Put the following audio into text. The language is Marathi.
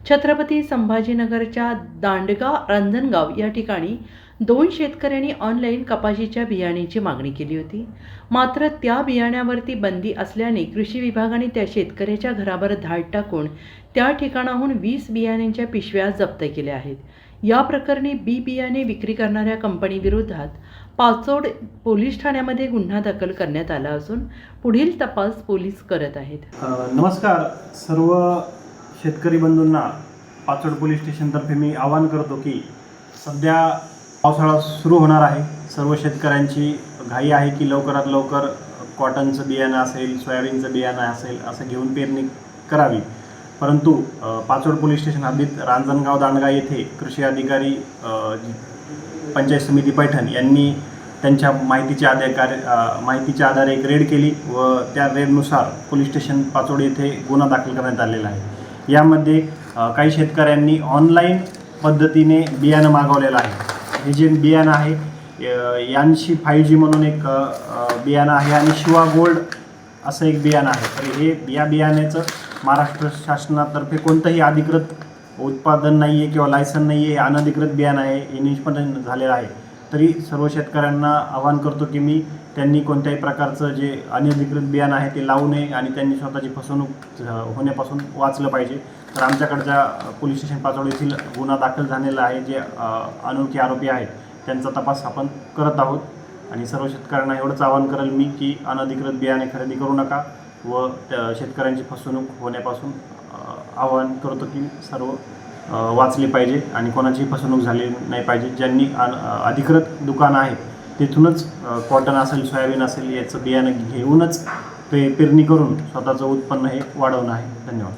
छत्रपती संभाजीनगरच्या दांडगा रांजणगाव या ठिकाणी 2 शेतकऱ्यांनी ऑनलाईन कपाशीच्या बियाण्याची मागणी केली होती. मात्र त्या बियाण्यावरती बंदी असल्याने कृषी विभागाने त्या शेतकऱ्याच्या घरावर धाड टाकून त्या ठिकाणाहून 20 बियाण्यांच्या पिशव्या जप्त केल्या आहेत. या प्रकरणी बी बियाणे विक्री करणाऱ्या कंपनीविरोधात पाचोड पोलीस ठाण्यामध्ये गुन्हा दाखल करण्यात आला असून पुढील तपास पोलीस करत आहेत. नमस्कार सर्व शेतकरी बंधूंना पाचोड पोलीस स्टेशनतर्फे मी आवाहन करतो की सध्या पावसाळा सुरू होणार आहे. सर्व शेतकऱ्यांची घाई आहे की लवकरात लवकर कॉटनचं बियाणं असेल, सोयाबीनचं बियाणं असेल असं घेऊन पेरणी करावी. परंतु पाचोड पोलीस स्टेशन हद्दीत रांजणगाव दांडगा येथे कृषी अधिकारी पंचायत समिती पैठण यांनी त्यांच्या माहितीच्या आधारे एक रेड केली व त्या रेडनुसार पोलीस स्टेशन पाचोड येथे गुन्हा दाखल करण्यात आलेला आहे. यामध्ये काही शेतकऱ्यांनी ऑनलाईन पद्धतीने बियाणं मागवलेलं आहे. हे जे बियाणं आहे यांशी 5G म्हणून एक बियाणं आहे आणि शिवा गोल्ड असं एक बियाणं आहे. तर या बियाण्याचं महाराष्ट्र शासनातर्फे कोणतंही अधिकृत उत्पादन नाही आहे किंवा लायसन नाही आहे, अनधिकृत बियाणं आहे, हे निष्पन्न झालेलं आहे. तरी सर्व शेतकऱ्यांना आवाहन करतो की त्यांनी कोणत्याही प्रकारचं जे अनधिकृत बियाणं आहे ते लावू नये आणि त्यांनी स्वतःची फसवणूक होण्यापासून वाचलं पाहिजे. तर आमच्याकडच्या पोलीस स्टेशन पाचोड येथील गुन्हा दाखल झालेला आहे. जे अनोळखी आरोपी आहेत त्यांचा तपास आपण करत आहोत आणि सर्व शेतकऱ्यांना एवढंच आवाहन करेल मी की अनधिकृत बियाणे खरेदी करू नका व शेतकऱ्यांची फसवणूक होण्यापासून आवाहन करतो की सर्व वाचले पाहिजे आणि कोणाची फसवणूक झाली नाही पाहिजे. ज्यांनी अधिकृत दुकानं आहेत तिथूनच कॉटन असेल, सोयाबीन असेल याचं बियाणं घेऊनच पेरणी करून स्वतःचं उत्पन्न हे वाढवणं आहे. धन्यवाद.